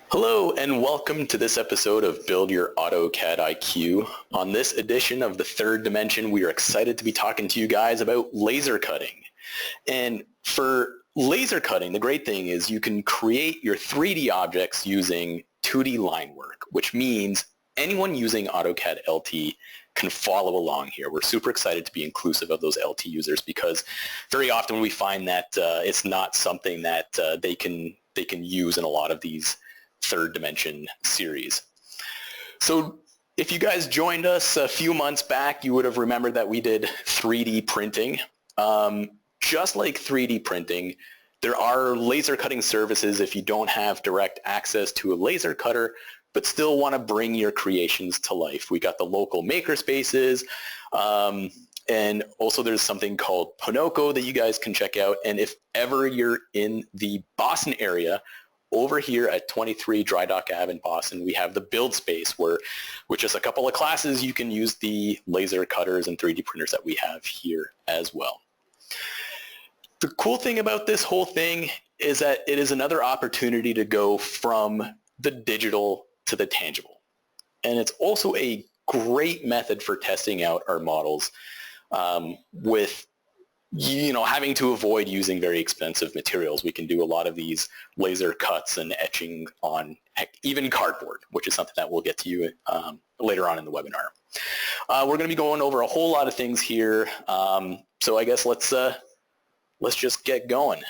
Hello and welcome to this episode of Build Your AutoCAD IQ. On this edition of the third dimension, we are excited to be talking to you guys about laser cutting. And for laser cutting, the great thing is you can create your 3D objects using 2D line work, which means anyone using AutoCAD LT can follow along here. We're super excited to be inclusive of those LT users because very often we find that it's not something that they can use in a lot of these third dimension series. So if you guys joined us a few months back, you would have remembered that we did 3D printing. Just like 3D printing, there are laser cutting services if you don't have direct access to a laser cutter, but still want to bring your creations to life. We got the local maker spaces, and also there's something called Ponoko that you guys can check out. And if ever you're in the Boston area, over here at 23 Dry Dock Ave in Boston, we have the build space where with just a couple of classes, you can use the laser cutters and 3D printers that we have here as well. The cool thing about this whole thing is that it is another opportunity to go from the digital to the tangible. And it's also a great method for testing out our models with having to avoid using very expensive materials. We can do a lot of these laser cuts and etching on even cardboard, which is something that we'll get to you later on in the webinar. We're going to be going over a whole lot of things here, so I guess let's just get going.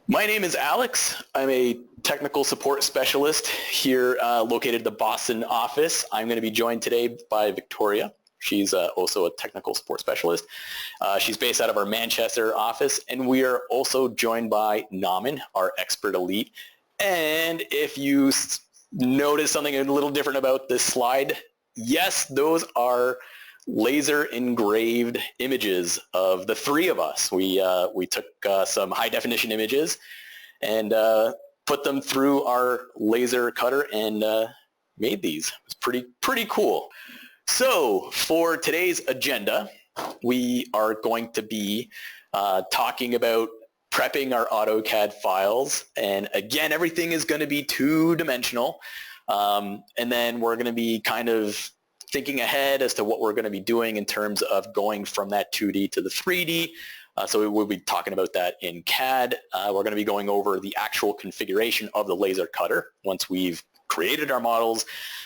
My name is Alex. I'm a technical support specialist here located at the Boston office. I'm going to be joined today by Victoria. She's also a technical support specialist. She's based out of our Manchester office, and we are also joined by Naman, our expert elite. And if you notice something a little different about this slide, yes, those are laser engraved images of the three of us. We took some high definition images and put them through our laser cutter and made these. It was pretty cool. So for today's agenda, we are going to be talking about prepping our AutoCAD files. And again, everything is going to be two-dimensional. And then we're going to be kind of thinking ahead as to what we're going to be doing in terms of going from that 2D to the 3D. So we will be talking about that in CAD. We're going to be going over the actual configuration of the laser cutter. Once we've created our models,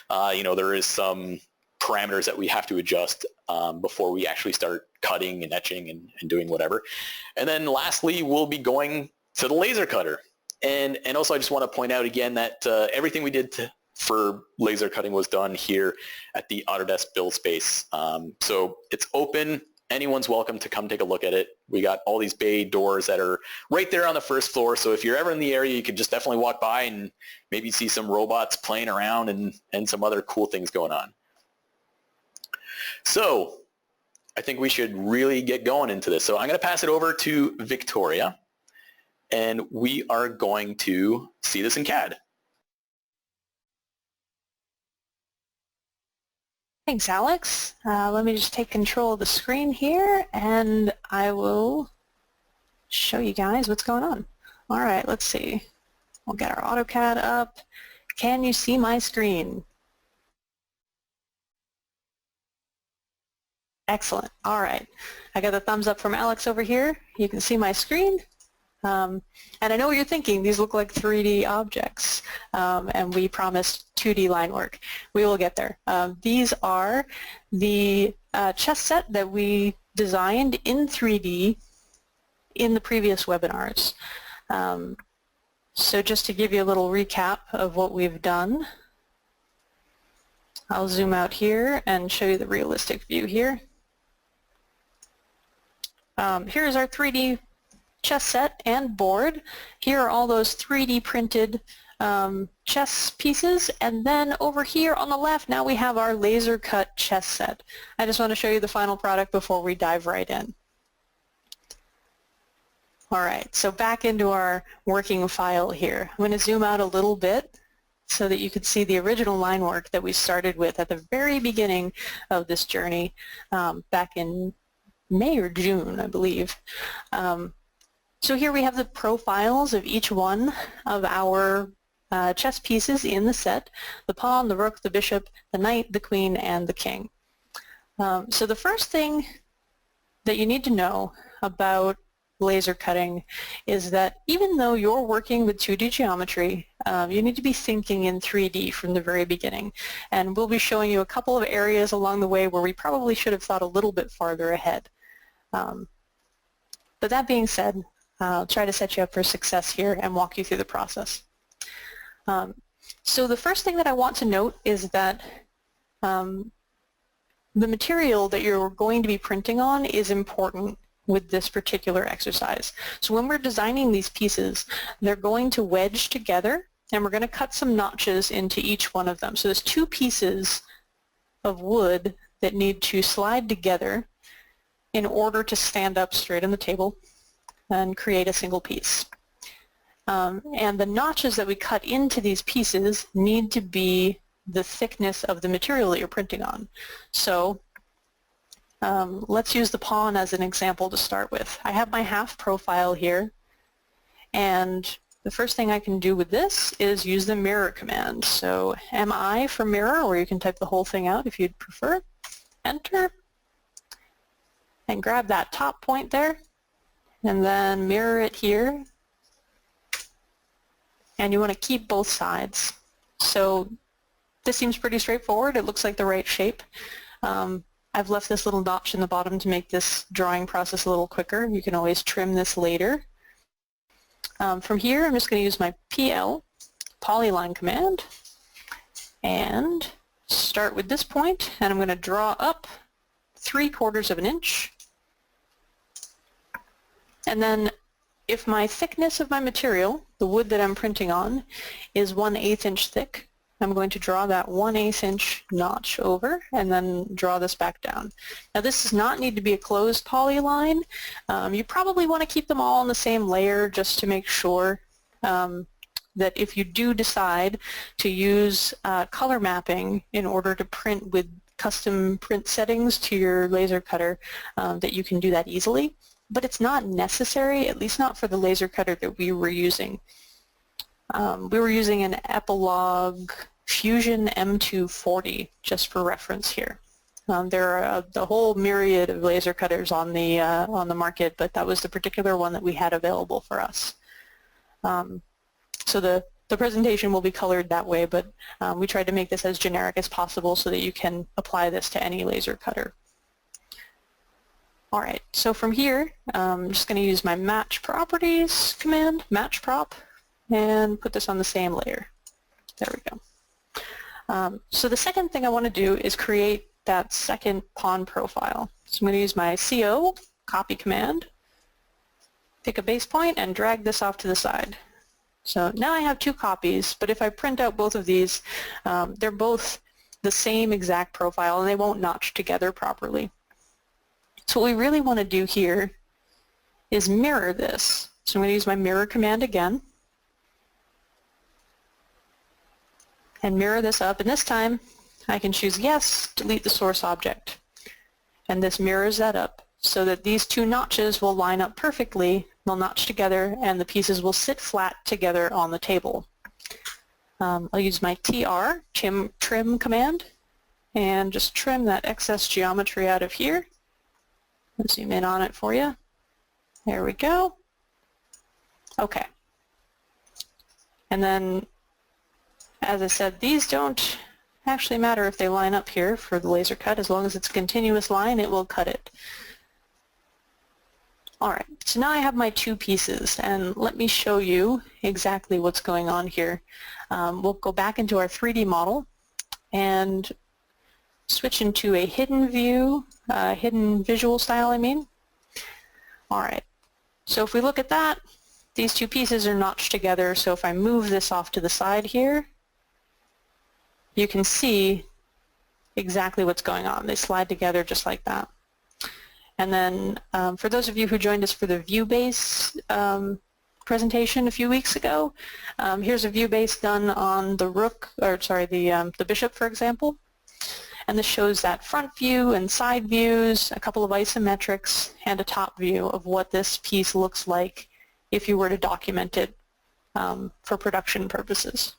there is some parameters that we have to adjust before we actually start cutting and etching and doing whatever. And then lastly, we'll be going to the laser cutter. And also I just want to point out again that everything we did for laser cutting was done here at the Autodesk build space. So it's open. Anyone's welcome to come take a look at it. We got all these bay doors that are right there on the first floor. So if you're ever in the area, you could just definitely walk by and maybe see some robots playing around and some other cool things going on. So I think we should really get going into this. So I'm going to pass it over to Victoria, and we are going to see this in CAD. Thanks, Alex. Let me just take control of the screen here, and I will show you guys what's going on. All right, let's see. We'll get our AutoCAD up. Can you see my screen? Excellent. All right. I got the thumbs up from Alex over here. You can see my screen. And I know what you're thinking. These look like 3D objects, and we promised 2D line work. We will get there. These are the chess set that we designed in 3D in the previous webinars. So just to give you a little recap of what we've done, I'll zoom out here and show you the realistic view here. Here's our 3D chess set and board. Here are all those 3D printed chess pieces, and then over here on the left now we have our laser cut chess set. I just want to show you the final product before we dive right in. Alright, so back into our working file here. I'm going to zoom out a little bit so that you can see the original line work that we started with at the very beginning of this journey back in May or June, I believe. So here we have the profiles of each one of our chess pieces in the set: the pawn, the rook, the bishop, the knight, the queen, and the king. So the first thing that you need to know about laser cutting is that even though you're working with 2D geometry, you need to be thinking in 3D from the very beginning. And we'll be showing you a couple of areas along the way where we probably should have thought a little bit farther ahead. But that being said, I'll try to set you up for success here and walk you through the process. So the first thing that I want to note is that the material that you're going to be printing on is important with this particular exercise. So when we're designing these pieces, they're going to wedge together, and we're going to cut some notches into each one of them. So there's 2 pieces of wood that need to slide together in order to stand up straight on the table and create a single piece. And the notches that we cut into these pieces need to be the thickness of the material that you're printing on. So let's use the pawn as an example to start with. I have my half profile here, and the first thing I can do with this is use the mirror command. So MI for mirror, or you can type the whole thing out if you'd prefer. Enter, and grab that top point there, and then mirror it here. And you want to keep both sides. So this seems pretty straightforward. It looks like the right shape. I've left this little notch in the bottom to make this drawing process a little quicker. You can always trim this later. From here, I'm just going to use my PL, polyline command, and start with this point, and I'm going to draw up 3/4 of an inch. And then if my thickness of my material, the wood that I'm printing on, is 1/8 inch thick, I'm going to draw that 1/8 inch notch over and then draw this back down. Now this does not need to be a closed polyline. You probably want to keep them all on the same layer just to make sure that if you do decide to use color mapping in order to print with custom print settings to your laser cutter, that you can do that easily. But it's not necessary, at least not for the laser cutter that we were using. We were using an Epilog Fusion M240, just for reference here. There are a whole myriad of laser cutters on the market, but that was the particular one that we had available for us. So the presentation will be colored that way, but we tried to make this as generic as possible so that you can apply this to any laser cutter. Alright, so from here, I'm just going to use my match properties command, match prop, and put this on the same layer. There we go. So the second thing I want to do is create that second pawn profile. So I'm going to use my CO, copy command, pick a base point, and drag this off to the side. So now I have 2 copies, but if I print out both of these, they're both the same exact profile, and they won't notch together properly. So what we really want to do here is mirror this. So I'm going to use my mirror command again and mirror this up, and this time I can choose yes, delete the source object, and this mirrors that up so that these 2 notches will line up perfectly, they'll notch together, and the pieces will sit flat together on the table. I'll use my TR, trim command, and just trim that excess geometry out of here. Let's zoom in on it for you. There we go. Okay. And then, as I said, these don't actually matter if they line up here for the laser cut. As long as it's a continuous line, it will cut it. Alright, so now I have my 2 pieces, and let me show you exactly what's going on here. We'll go back into our 3D model and switch into a hidden view, hidden visual style, I mean. Alright, so if we look at that, these 2 pieces are notched together, so if I move this off to the side here, you can see exactly what's going on. They slide together just like that. And then for those of you who joined us for the view base presentation a few weeks ago, here's a view base done on the rook, or sorry, the bishop, for example. And this shows that front view and side views, a couple of isometrics, and a top view of what this piece looks like if you were to document it for production purposes.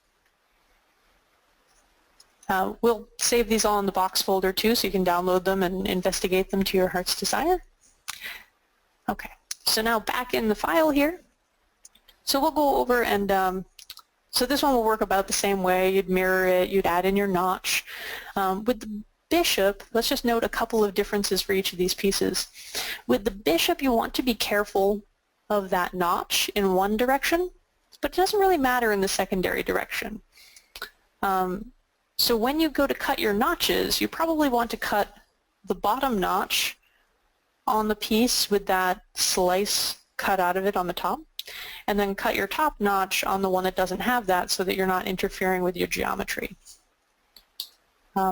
We'll save these all in the box folder too, so you can download them and investigate them to your heart's desire. Okay, so now back in the file here. So we'll go over and so this one will work about the same way. You'd mirror it, you'd add in your notch. With the bishop, let's just note a couple of differences for each of these pieces. With the bishop, you want to be careful of that notch in one direction, but it doesn't really matter in the secondary direction. So when you go to cut your notches, you probably want to cut the bottom notch on the piece with that slice cut out of it on the top, and then cut your top notch on the one that doesn't have that so that you're not interfering with your geometry.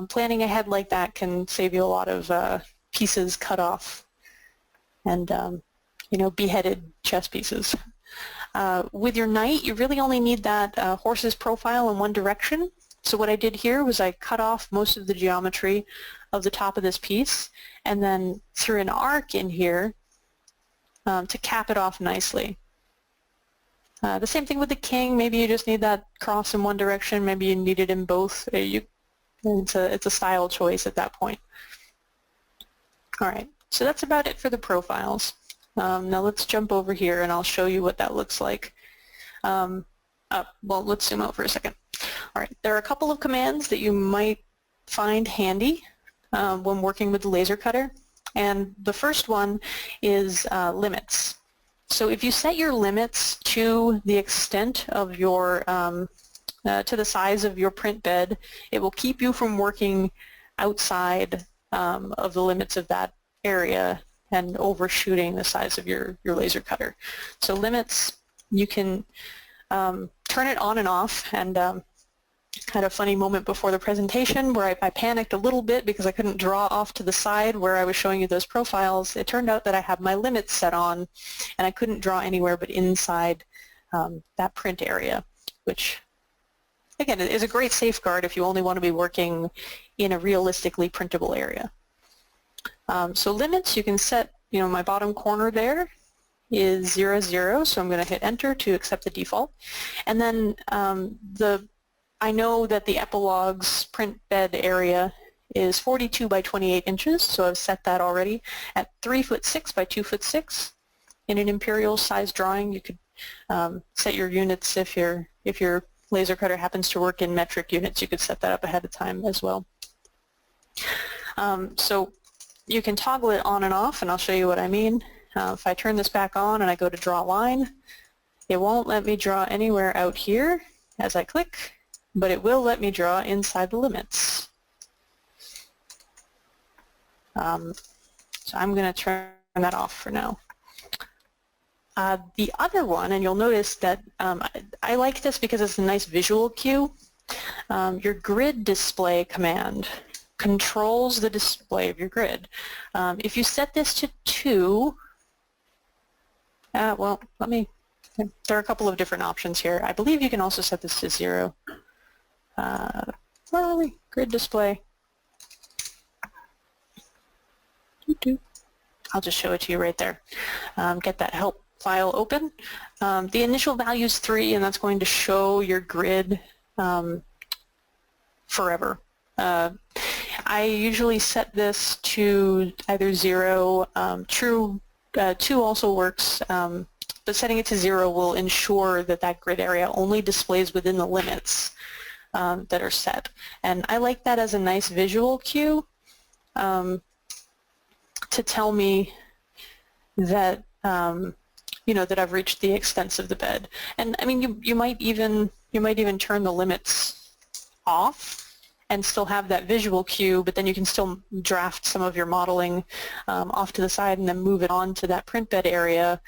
Planning ahead like that can save you a lot of pieces cut off and you know, beheaded chess pieces. With your knight, you really only need that horse's profile in one direction. So what I did here was I cut off most of the geometry of the top of this piece and then threw an arc in here to cap it off nicely. The same thing with the king. Maybe you just need that cross in one direction. Maybe you need it in both. It's a style choice at that point. All right, so that's about it for the profiles. Now let's jump over here and I'll show you what that looks like. Well, let's zoom out for a second. All right, there are a couple of commands that you might find handy when working with the laser cutter. And the first one is limits. So if you set your limits to the extent of your, to the size of your print bed, it will keep you from working outside of the limits of that area and overshooting the size of your laser cutter. So limits, you can turn it on and off, and had a funny moment before the presentation where I panicked a little bit because I couldn't draw off to the side where I was showing you those profiles. It turned out that I had my limits set on and I couldn't draw anywhere but inside that print area, which again is a great safeguard if you only want to be working in a realistically printable area. So limits, you can set, you know, my bottom corner there is 0, 0, so I'm going to hit enter to accept the default. And then I know that the epilogue's print bed area is 42 by 28 inches, so I've set that already at 3'6" by 2'6". In an imperial size drawing, you could set your units if your laser cutter happens to work in metric units. You could set that up ahead of time as well. So you can toggle it on and off, and I'll show you what I mean. If I turn this back on and I go to draw line, it won't let me draw anywhere out here as I click, but it will let me draw inside the limits. So I'm going to turn that off for now. The other one, and you'll notice that I like this because it's a nice visual cue. Your grid display command controls the display of your grid. If you set this to 2, well, there are a couple of different options here. I believe you can also set this to 0. Where are we? Grid display. I'll just show it to you right there. Get that help file open. The initial value is 3, and that's going to show your grid forever. I usually set this to either 0, true, 2 also works, but setting it to 0 will ensure that that grid area only displays within the limits that are set. And I like that as a nice visual cue to tell me that you know, that I've reached the extents of the bed. And I mean, you might even turn the limits off and still have that visual cue, but then you can still draft some of your modeling off to the side and then move it on to that print bed area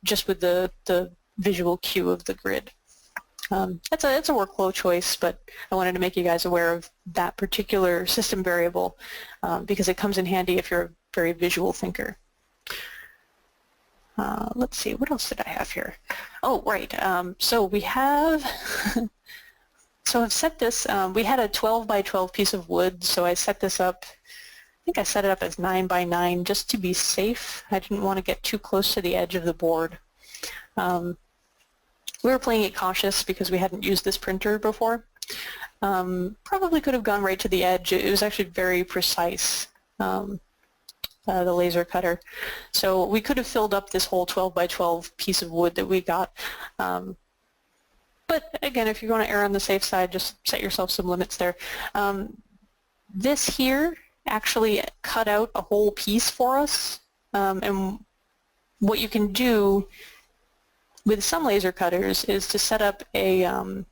just with the visual cue of the grid. It's a workflow choice, but I wanted to make you guys aware of that particular system variable because it comes in handy if you're a very visual thinker. Let's see, what else did I have here? Oh, right. So we have, so I've set this, we had a 12 by 12 piece of wood, so I set this up, I think I set it up as 9 by 9 just to be safe. I didn't want to get too close to the edge of the board. We were playing it cautious because we hadn't used this printer before. Probably could have gone right to the edge. It was actually very precise, the laser cutter. So we could have filled up this whole 12 by 12 piece of wood that we got. But again, if you're going to err on the safe side, just set yourself some limits there. This here actually cut out a whole piece for us. And what you can do with some laser cutters is to set up an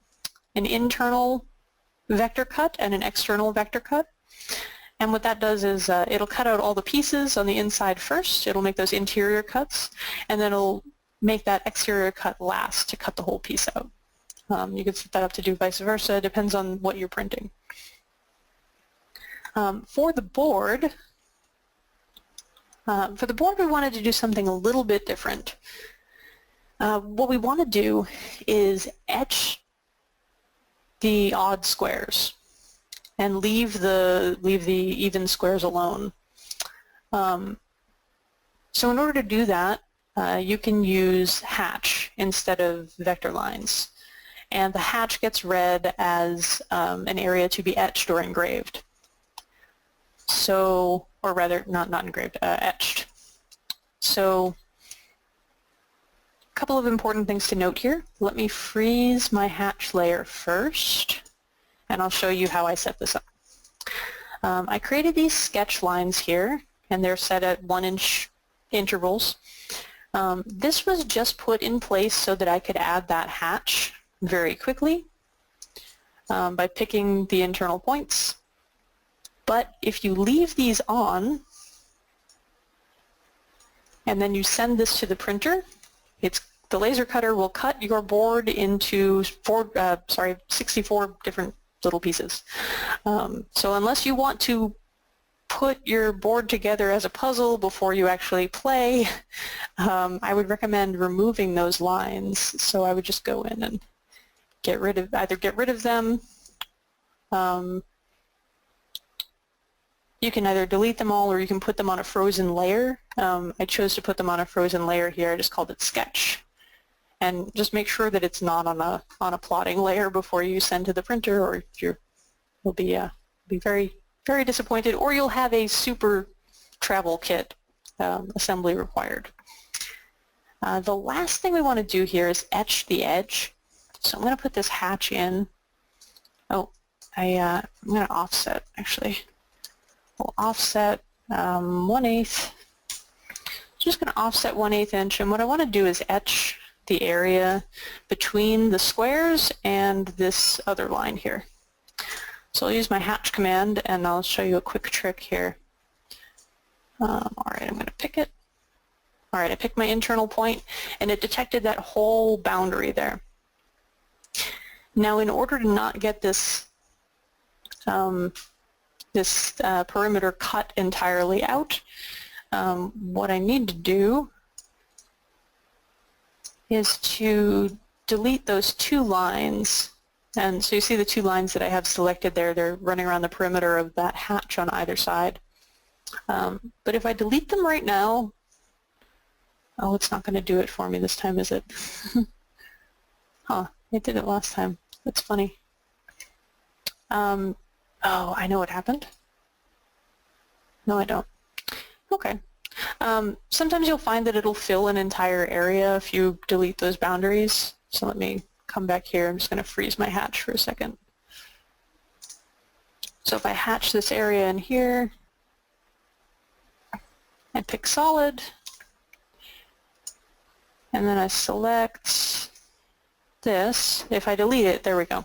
internal vector cut and an external vector cut. And what that does is it'll cut out all the pieces on the inside first. It'll make those interior cuts, and then it'll make that exterior cut last to cut the whole piece out. You can set that up to do vice versa. It depends on what you're printing. For the board, we wanted to do something a little bit different. What we want to do is etch the odd squares and leave the even squares alone. So in order to do that, you can use hatch instead of vector lines. And the hatch gets read as an area to be etched or engraved. So, or rather, not engraved, etched. So, a couple of important things to note here. Let me freeze my hatch layer first, and I'll show you how I set this up. I created these sketch lines here, and they're set at 1-inch intervals. This was just put in place so that I could add that hatch very quickly by picking the internal points. But if you leave these on and then you send this to the printer, the laser cutter will cut your board into 64 different little pieces. So unless you want to put your board together as a puzzle before you actually play, I would recommend removing those lines. So I would just go in and either get rid of them. You can either delete them all or you can put them on a frozen layer. I chose to put them on a frozen layer here. I just called it sketch. And just make sure that it's not on a plotting layer before you send to the printer, or you'll be very, very disappointed, or you'll have a super travel kit assembly required. The last thing we want to do here is etch the edge. So I'm going to put this hatch in. Oh, I'm going to offset actually. We'll offset 1/8. Just going to offset 1/8 inch, and what I want to do is etch the area between the squares and this other line here. So I'll use my hatch command, and I'll show you a quick trick here. All right, I'm going to pick it. All right, I picked my internal point, and it detected that whole boundary there. Now, in order to not get this perimeter cut entirely out, what I need to do is to delete those two lines. And so you see the two lines that I have selected there, they're running around the perimeter of that hatch on either side. But if I delete them right now, oh, it's not going to do it for me this time, is it? Huh, it did it last time. That's funny. Oh, I know what happened. No, I don't. Okay. Sometimes you'll find that it'll fill an entire area if you delete those boundaries. So let me come back here. I'm just going to freeze my hatch for a second. So if I hatch this area in here and pick solid, and then I select this, if I delete it, there we go.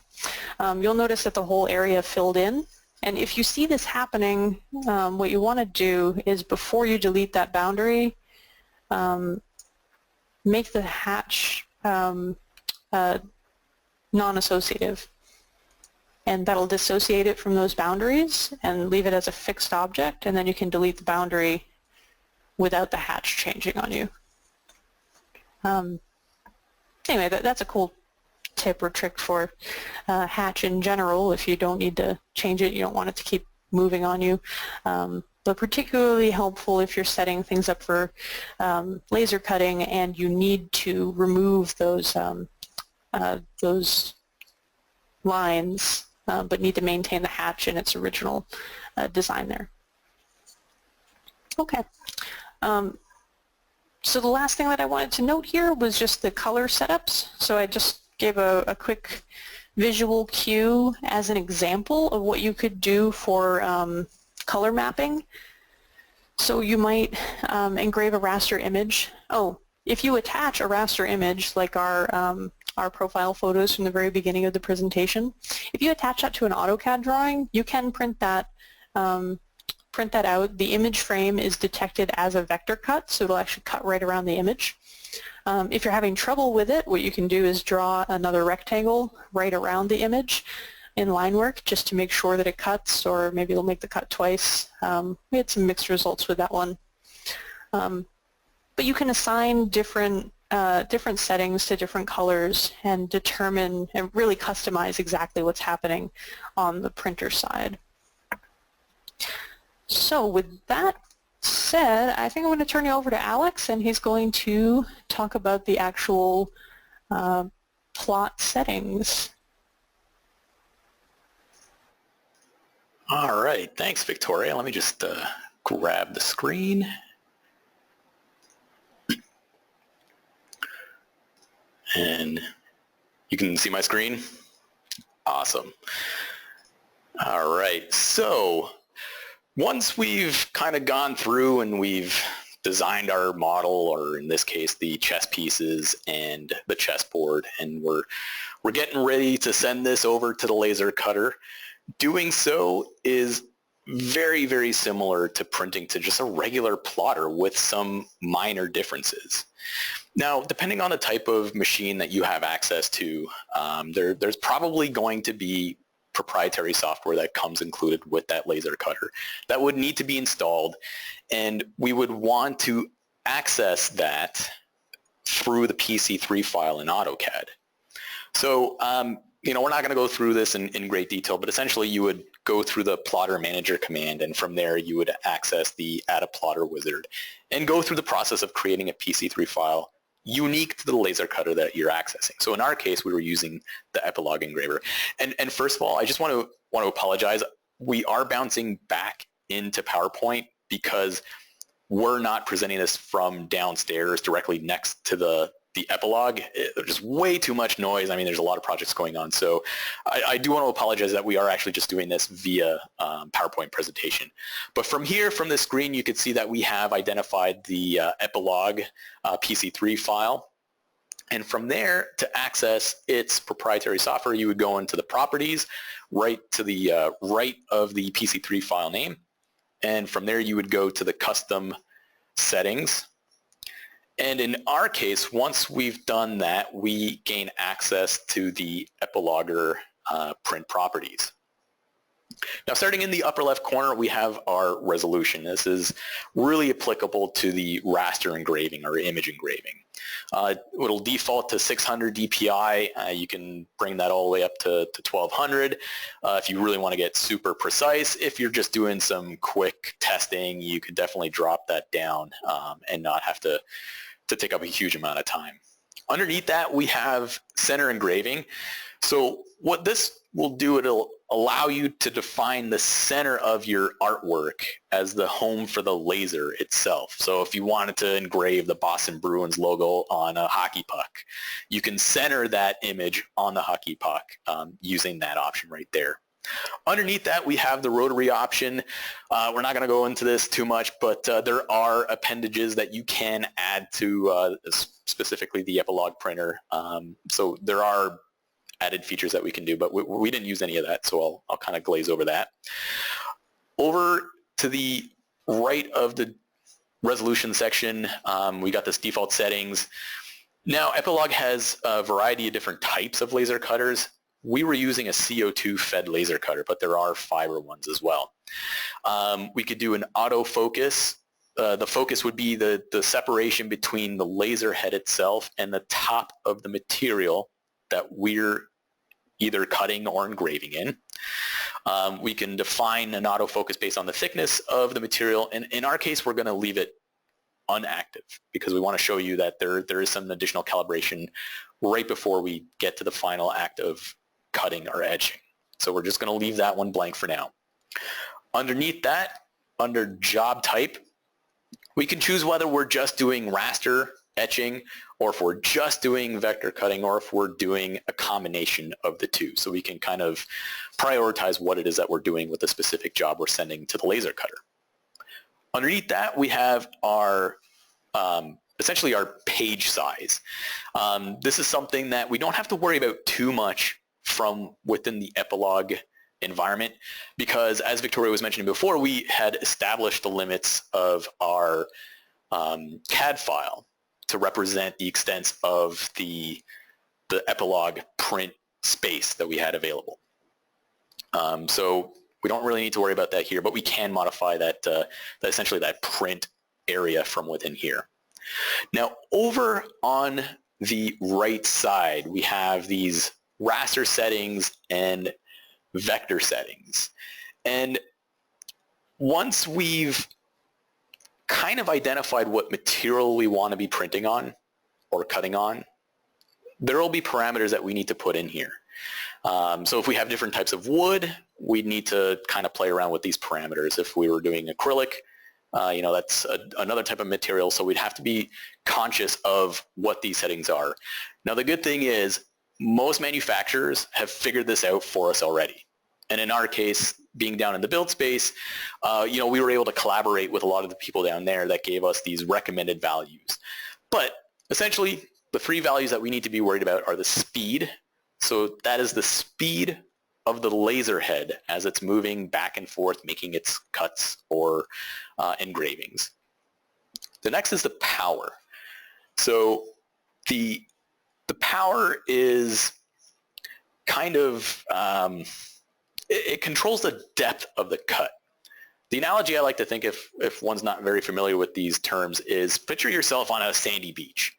You'll notice that the whole area filled in. And if you see this happening, what you want to do is before you delete that boundary, make the hatch non-associative. And that'll dissociate it from those boundaries and leave it as a fixed object, and then you can delete the boundary without the hatch changing on you. Anyway, that's a cool tip or trick for hatch in general. If you don't need to change it, you don't want it to keep moving on you. The but particularly helpful if you're setting things up for laser cutting and you need to remove those lines, but need to maintain the hatch in its original design there. Okay. So the last thing that I wanted to note here was just the color setups. So I just gave a quick visual cue as an example of what you could do for color mapping. So you might engrave a raster image. Oh, if you attach a raster image like our profile photos from the very beginning of the presentation, if you attach that to an AutoCAD drawing, you can print that out. The image frame is detected as a vector cut, so it'll actually cut right around the image. If you're having trouble with it, what you can do is draw another rectangle right around the image in line work just to make sure that it cuts, or maybe it'll make the cut twice. We had some mixed results with that one. But you can assign different settings to different colors and determine and really customize exactly what's happening on the printer side. So with that said, I think I'm going to turn you over to Alex, and he's going to talk about the actual plot settings. All right, thanks, Victoria. Let me just grab the screen. And you can see my screen? Awesome. All right, so once we've kind of gone through and we've designed our model, or in this case the chess pieces and the chessboard, and we're getting ready to send this over to the laser cutter, doing so is very, very similar to printing to just a regular plotter with some minor differences. Now, depending on the type of machine that you have access to, there's probably going to be proprietary software that comes included with that laser cutter that would need to be installed, and we would want to access that through the PC3 file in AutoCAD. So, we're not going to go through this in great detail, but essentially you would go through the plotter manager command, and from there you would access the add a plotter wizard and go through the process of creating a PC3 file unique to the laser cutter that you're accessing. So in our case, we were using the Epilogue engraver. And first of all, I just want to apologize. We are bouncing back into PowerPoint because we're not presenting this from downstairs directly next to the Epilogue. There's just way too much noise. I mean, there's a lot of projects going on. So I do want to apologize that we are actually just doing this via PowerPoint presentation. But from here, from the screen, you can see that we have identified the Epilogue PC3 file. And from there, to access its proprietary software, you would go into the properties, right to the right of the PC3 file name. And from there, you would go to the custom settings. And in our case, once we've done that, we gain access to the Epilogger print properties. Now, starting in the upper left corner, we have our resolution. This is really applicable to the raster engraving or image engraving. It'll default to 600 DPI. You can bring that all the way up to 1200 if you really want to get super precise. If you're just doing some quick testing, you could definitely drop that down and not have to take up a huge amount of time. Underneath that, we have center engraving. So what this will do, it'll allow you to define the center of your artwork as the home for the laser itself. So if you wanted to engrave the Boston Bruins logo on a hockey puck, you can center that image on the hockey puck using that option right there. Underneath that, we have the rotary option. We're not going to go into this too much, but there are appendages that you can add to specifically the Epilogue printer. So there are added features that we can do, but we didn't use any of that, so I'll kind of glaze over that. Over to the right of the resolution section, we got this default settings. Now, Epilogue has a variety of different types of laser cutters. We were using a CO2 fed laser cutter, but there are fiber ones as well. We could do an autofocus. The focus would be the separation between the laser head itself and the top of the material that we're either cutting or engraving in. We can define an autofocus based on the thickness of the material, and in our case, we're going to leave it unactive because we want to show you that there is some additional calibration right before we get to the final act of cutting or etching. So we're just going to leave that one blank for now. Underneath that, under job type, we can choose whether we're just doing raster etching or if we're just doing vector cutting or if we're doing a combination of the two. So we can kind of prioritize what it is that we're doing with the specific job we're sending to the laser cutter. Underneath that, we have our essentially our page size. This is something that we don't have to worry about too much from within the Epilog environment because, as Victoria was mentioning before, we had established the limits of our CAD file to represent the extents of the Epilog print space that we had available. So we don't really need to worry about that here, but we can modify that, essentially that print area from within here. Now, over on the right side, we have these raster settings and vector settings. And once we've kind of identified what material we want to be printing on or cutting on, there will be parameters that we need to put in here. So if we have different types of wood, we'd need to kind of play around with these parameters. If we were doing acrylic, that's another type of material, so we'd have to be conscious of what these settings are. Now, the good thing is most manufacturers have figured this out for us already. And in our case, being down in the build space, we were able to collaborate with a lot of the people down there that gave us these recommended values. But essentially, the three values that we need to be worried about are the speed. So that is the speed of the laser head as it's moving back and forth, making its cuts or engravings. The next is the power. So the power is kind of, it controls the depth of the cut. The analogy I like to think if one's not very familiar with these terms is picture yourself on a sandy beach.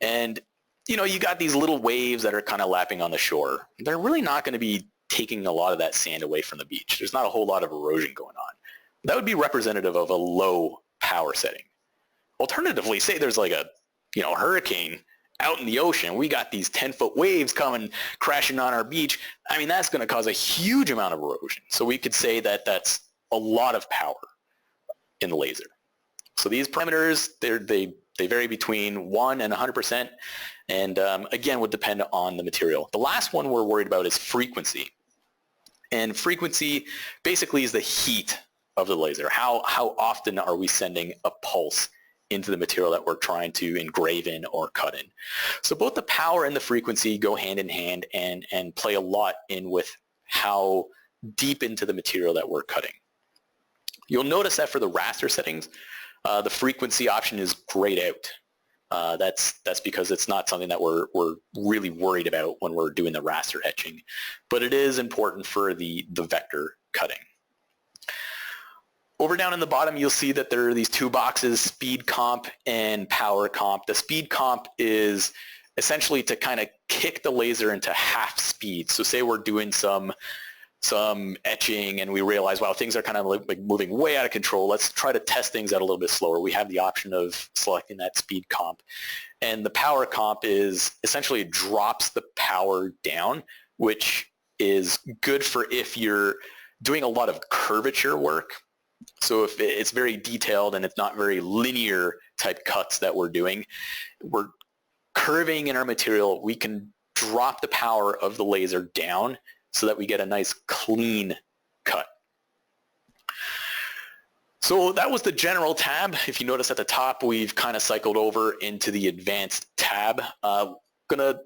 And you got these little waves that are kind of lapping on the shore. They're really not going to be taking a lot of that sand away from the beach. There's not a whole lot of erosion going on. That would be representative of a low power setting. Alternatively, say there's like a hurricane out in the ocean. We got these 10-foot waves coming crashing on our beach. I mean, that's going to cause a huge amount of erosion. So we could say that that's a lot of power in the laser. So these parameters, they vary between 1 and 100%, and again, would depend on the material. The last one we're worried about is frequency. And frequency basically is the heat of the laser. How often are we sending a pulse into the material that we're trying to engrave in or cut in? So both the power and the frequency go hand in hand and play a lot in with how deep into the material that we're cutting. You'll notice that for the raster settings, the frequency option is grayed out. That's because it's not something that we're really worried about when we're doing the raster etching, but it is important for the vector cutting. Over down in the bottom, you'll see that there are these two boxes, speed comp and power comp. The speed comp is essentially to kind of kick the laser into half speed. So say we're doing some etching and we realize, wow, things are kind of like moving way out of control. Let's try to test things out a little bit slower. We have the option of selecting that speed comp. And the power comp is essentially it drops the power down, which is good for if you're doing a lot of curvature work. So if it's very detailed and it's not very linear type cuts that we're doing, we're curving in our material, we can drop the power of the laser down so that we get a nice clean cut. So that was the general tab. If you notice at the top, we've kind of cycled over into the advanced tab. Gonna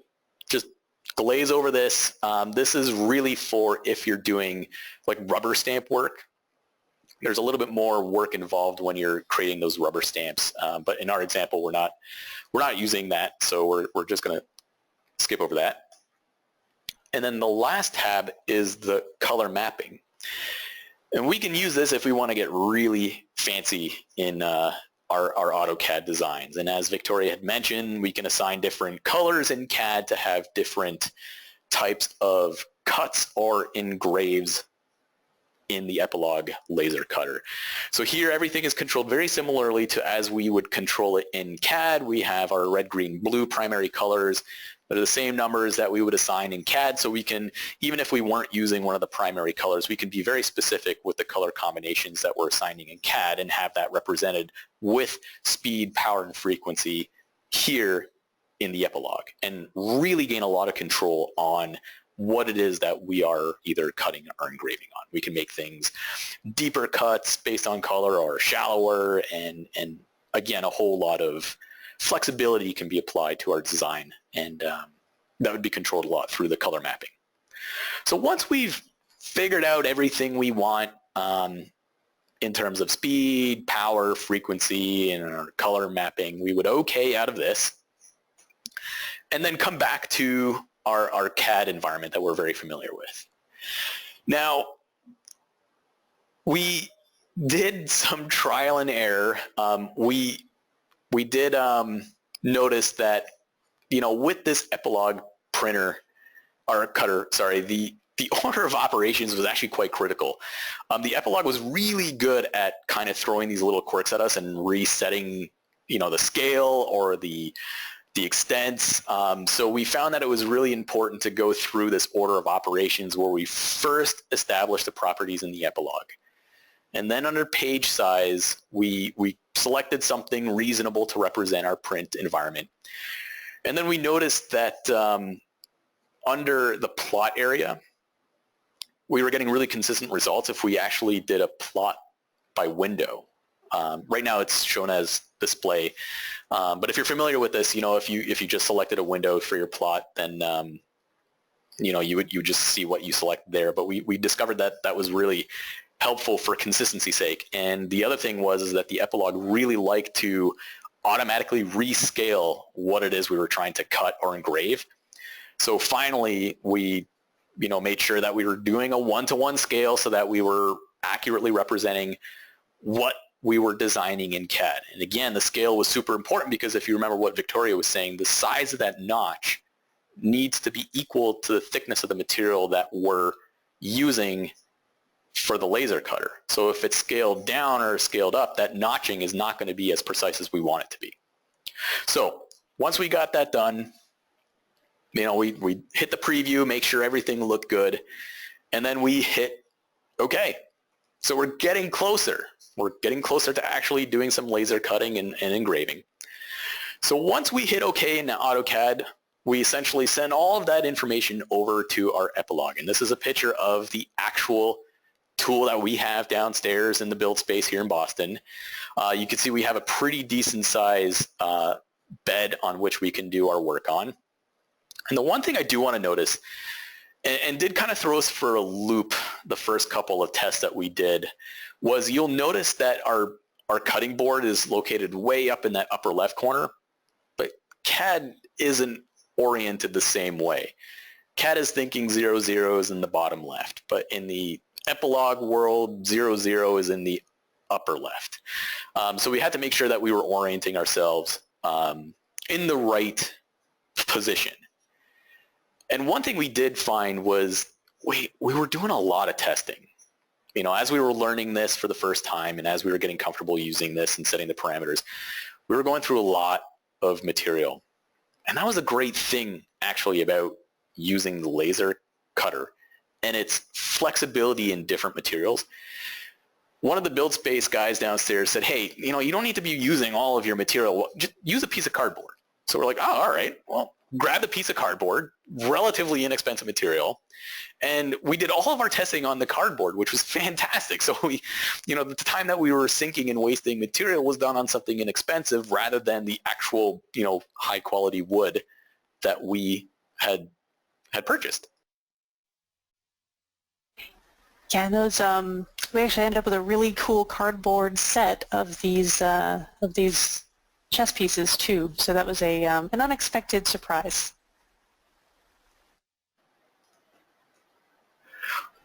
just glaze over this. This is really for if you're doing like rubber stamp work. There's a little bit more work involved when you're creating those rubber stamps, but in our example, we're not using that, so we're just going to skip over that. And then the last tab is the color mapping, and we can use this if we want to get really fancy in our AutoCAD designs. And as Victoria had mentioned, we can assign different colors in CAD to have different types of cuts or engraves in the Epilog laser cutter. So here everything is controlled very similarly to as we would control it in CAD. We have our red, green, blue primary colors that are the same numbers that we would assign in CAD, so we can, even if we weren't using one of the primary colors, we can be very specific with the color combinations that we're assigning in CAD and have that represented with speed, power, and frequency here in the Epilog, and really gain a lot of control on what it is that we are either cutting or engraving on. We can make things deeper cuts based on color or shallower, and again, a whole lot of flexibility can be applied to our design, and that would be controlled a lot through the color mapping. So once we've figured out everything we want in terms of speed, power, frequency, and our color mapping, we would okay out of this, and then come back to our CAD environment that we're very familiar with. Now, we did some trial and error. We did notice that, with this Epilog printer, or cutter, sorry, the order of operations was actually quite critical. The Epilog was really good at kind of throwing these little quirks at us and resetting, the scale or the extents. So we found that it was really important to go through this order of operations where we first established the properties in the Epilog. And then under page size, we selected something reasonable to represent our print environment. And then we noticed that under the plot area, we were getting really consistent results if we actually did a plot by window. Right now it's shown as display, but if you're familiar with this, if you just selected a window for your plot, then you would just see what you select there. But we discovered that was really helpful for consistency's sake. And the other thing was that the Epilog really liked to automatically rescale what it is we were trying to cut or engrave. So finally, we made sure that we were doing a one-to-one scale so that we were accurately representing what we were designing in CAD. And again, the scale was super important because if you remember what Victoria was saying, the size of that notch needs to be equal to the thickness of the material that we're using for the laser cutter. So if it's scaled down or scaled up, that notching is not going to be as precise as we want it to be. So once we got that done, we hit the preview, make sure everything looked good, and then we hit OK. So we're getting closer. We're getting closer to actually doing some laser cutting and engraving. So once we hit OK in AutoCAD, we essentially send all of that information over to our Epilog. And this is a picture of the actual tool that we have downstairs in the build space here in Boston. You can see we have a pretty decent size bed on which we can do our work on. And the one thing I do want to notice, and did kind of throw us for a loop the first couple of tests that we did, was you'll notice that our cutting board is located way up in that upper left corner, but CAD isn't oriented the same way. CAD is thinking 0, 0 is in the bottom left, but in the Epilog world, 0, 0 is in the upper left. So we had to make sure that we were orienting ourselves in the right position. And one thing we did find was we were doing a lot of testing. As we were learning this for the first time and as we were getting comfortable using this and setting the parameters, we were going through a lot of material. And that was a great thing, actually, about using the laser cutter and its flexibility in different materials. One of the build space guys downstairs said, hey, you don't need to be using all of your material. Just use a piece of cardboard. So we're like, oh, all right, well, grab the piece of cardboard, relatively inexpensive material, and we did all of our testing on the cardboard, which was fantastic. So we, the time that we were sinking and wasting material was done on something inexpensive rather than the actual, high quality wood that we had purchased. Yeah, and those we actually ended up with a really cool cardboard set of these chess pieces too. So that was an unexpected surprise.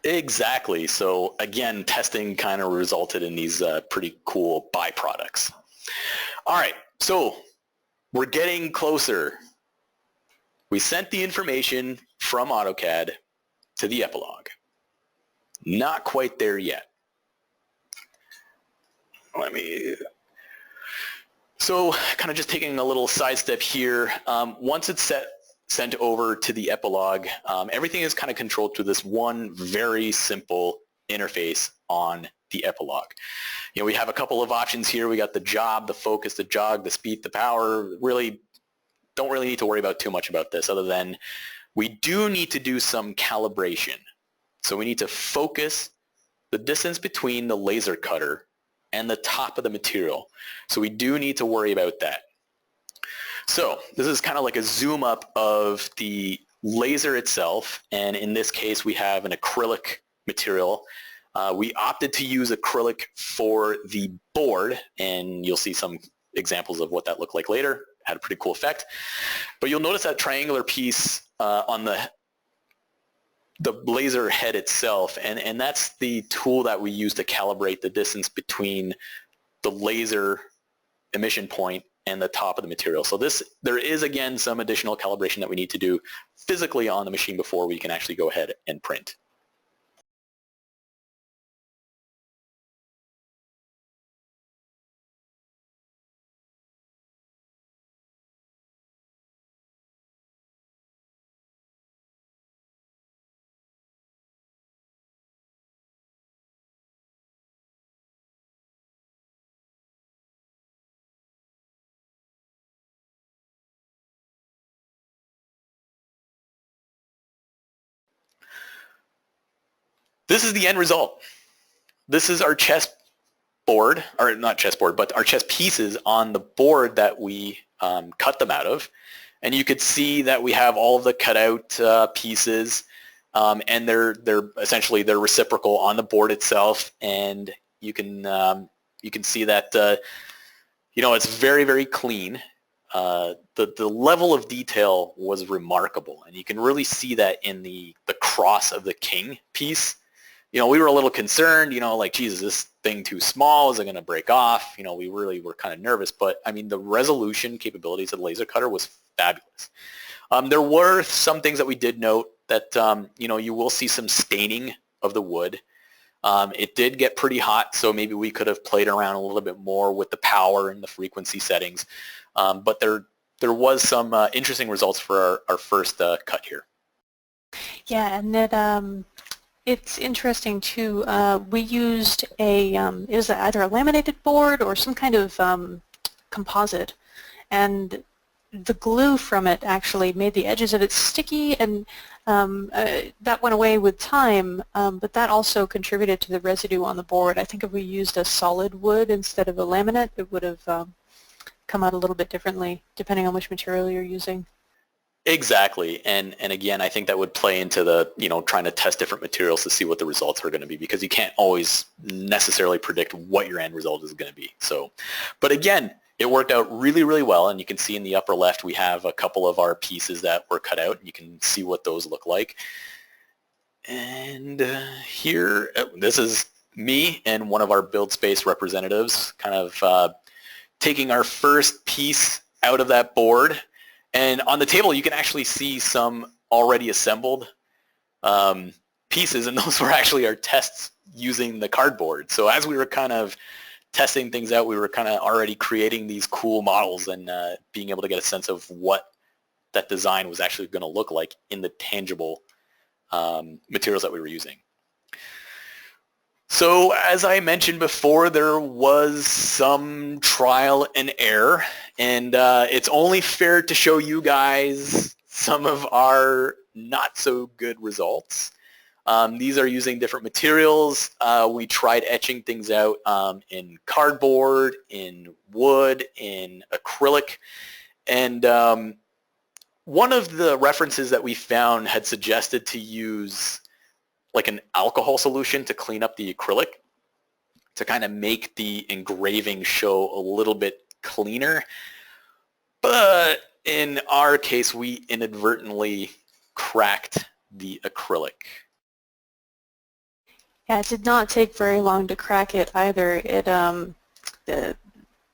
Exactly. So again, testing kind of resulted in these pretty cool byproducts. All right, so we're getting closer. We sent the information from AutoCAD to the Epilog. Not quite there yet. So kind of just taking a little sidestep here, once it's sent over to the epilogue, everything is kind of controlled through this one very simple interface on the epilogue. You know, we have a couple of options here. We got the job, the focus, the jog, the speed, the power. Really don't really need to worry about too much about this other than we do need to do some calibration. So we need to focus the distance between the laser cutter and the top of the material. So we do need to worry about that. So this is kind of like a zoom up of the laser itself, and in this case we have an acrylic material. We opted to use acrylic for the board, and you'll see some examples of what that looked like later. Had a pretty cool effect. But you'll notice that triangular piece on the laser head itself, and that's the tool that we use to calibrate the distance between the laser emission point and the top of the material. So there is again some additional calibration that we need to do physically on the machine before we can actually go ahead and print. This is the end result. This is our chess board, or not chess board, but our chess pieces on the board that we cut them out of. And you could see that we have all of the cutout pieces, and they're essentially reciprocal on the board itself. And you can see that you know, it's very, very clean. The level of detail was remarkable, and you can really see that in the cross of the king piece. You know, we were a little concerned, you know, like, geez, is this thing too small? Is it going to break off? You know, we really were kind of nervous. But, I mean, the resolution capabilities of the laser cutter was fabulous. There were some things that we did note that, you know, you will see some staining of the wood. It did get pretty hot, so maybe we could have played around a little bit more with the power and the frequency settings. But there was some interesting results for our first cut here. Yeah, and that it's interesting too. We used it was either a laminated board or some kind of composite, and the glue from it actually made the edges of it sticky, and that went away with time, but that also contributed to the residue on the board. I think if we used a solid wood instead of a laminate, it would have come out a little bit differently depending on which material you're using. Exactly, and again, I think that would play into the, you know, trying to test different materials to see what the results are going to be, because you can't always necessarily predict what your end result is going to be. So, but again, it worked out really, really well, and you can see in the upper left we have a couple of our pieces that were cut out, and you can see what those look like. And here, this is me and one of our build space representatives kind of taking our first piece out of that board. And on the table, you can actually see some already assembled pieces, and those were actually our tests using the cardboard. So as we were kind of testing things out, we were kind of already creating these cool models and being able to get a sense of what that design was actually going to look like in the tangible materials that we were using. So as I mentioned before, there was some trial and error, and it's only fair to show you guys some of our not so good results. These are using different materials. We tried etching things out in cardboard, in wood, in acrylic, and one of the references that we found had suggested to use like an alcohol solution to clean up the acrylic to kind of make the engraving show a little bit cleaner. But in our case, we inadvertently cracked the acrylic. Yeah, it did not take very long to crack it either. It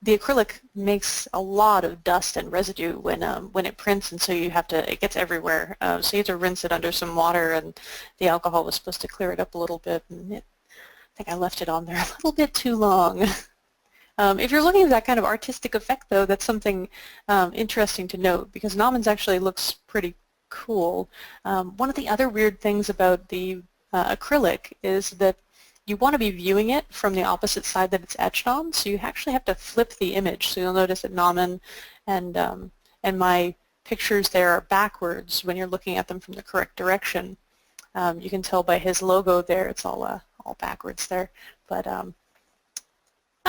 the acrylic makes a lot of dust and residue when it prints, and so it gets everywhere. So you have to rinse it under some water, and the alcohol was supposed to clear it up a little bit, and I think I left it on there a little bit too long. If you're looking at that kind of artistic effect, though, that's something interesting to note, because Nauman's actually looks pretty cool. One of the other weird things about the acrylic is that you want to be viewing it from the opposite side that it's etched on, so you actually have to flip the image. So you'll notice that Nauman and my pictures there are backwards when you're looking at them from the correct direction. You can tell by his logo there, it's all backwards there. But I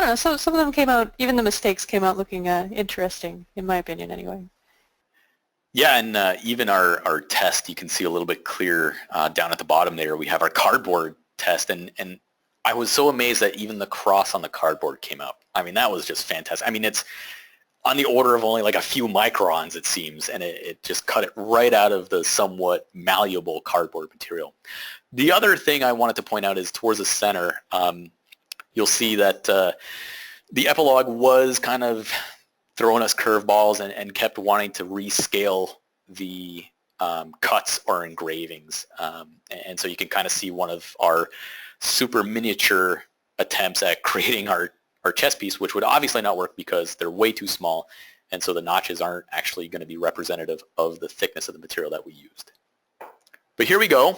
don't know, so some of them came out, even the mistakes came out looking interesting, in my opinion anyway. Yeah, and even our test, you can see a little bit clearer down at the bottom there. We have our cardboard test, and I was so amazed that even the cross on the cardboard came out. I mean, that was just fantastic. I mean, it's on the order of only like a few microns, it seems, and it just cut it right out of the somewhat malleable cardboard material. The other thing I wanted to point out is towards the center, you'll see that the epilogue was kind of throwing us curveballs and kept wanting to rescale the cuts or engravings. And so you can kind of see one of our super miniature attempts at creating our chess piece, which would obviously not work because they're way too small, and so the notches aren't actually going to be representative of the thickness of the material that we used. But here we go.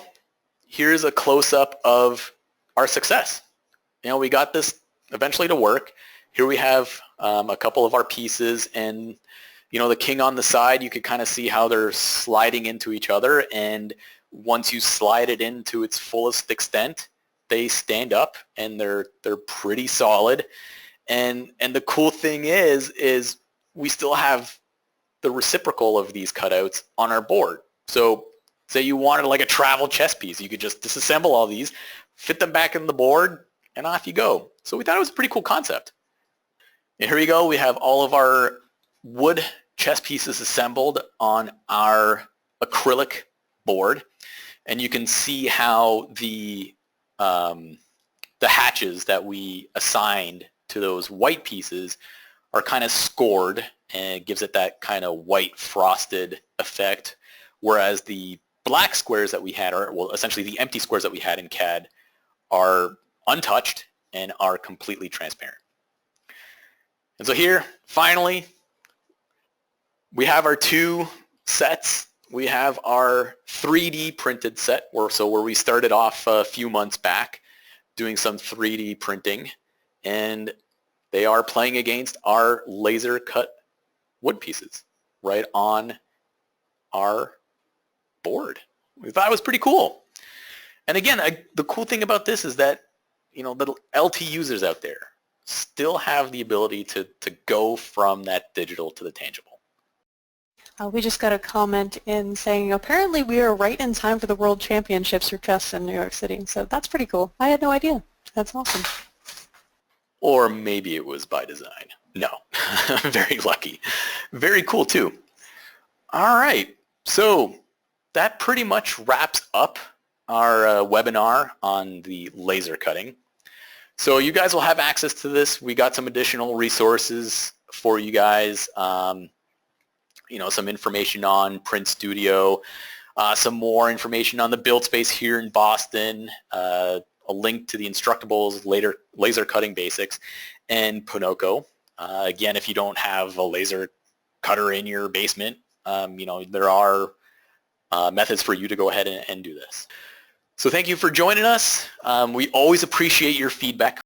Here's a close-up of our success. You know, we got this eventually to work. Here we have a couple of our pieces, and you know, the king on the side, you could kind of see how they're sliding into each other, and once you slide it into its fullest extent, they stand up and they're pretty solid. And the cool thing is we still have the reciprocal of these cutouts on our board. So say you wanted like a travel chess piece, you could just disassemble all these, fit them back in the board, and off you go. So we thought it was a pretty cool concept. And here we go. We have all of our wood chess pieces assembled on our acrylic board, and you can see how the hatches that we assigned to those white pieces are kind of scored, and it gives it that kind of white frosted effect, whereas the black squares that we had, or well, essentially the empty squares that we had in CAD, are untouched and are completely transparent. And so here, finally, we have our two sets. We have our 3D printed set, where we started off a few months back doing some 3D printing, and they are playing against our laser cut wood pieces right on our board. We thought it was pretty cool. And again, the cool thing about this is that, you know, the LT users out there still have the ability to go from that digital to the tangible. We just got a comment in saying, apparently we are right in time for the World Championships for chess in New York City. So that's pretty cool. I had no idea. That's awesome. Or maybe it was by design. No. Very lucky. Very cool too. All right. So that pretty much wraps up our webinar on the laser cutting. So you guys will have access to this. We got some additional resources for you guys. You know, some information on Print Studio, some more information on the build space here in Boston, a link to the Instructables laser cutting basics, and Pinocchio. Again, if you don't have a laser cutter in your basement, you know, there are methods for you to go ahead and do this. So thank you for joining us. We always appreciate your feedback.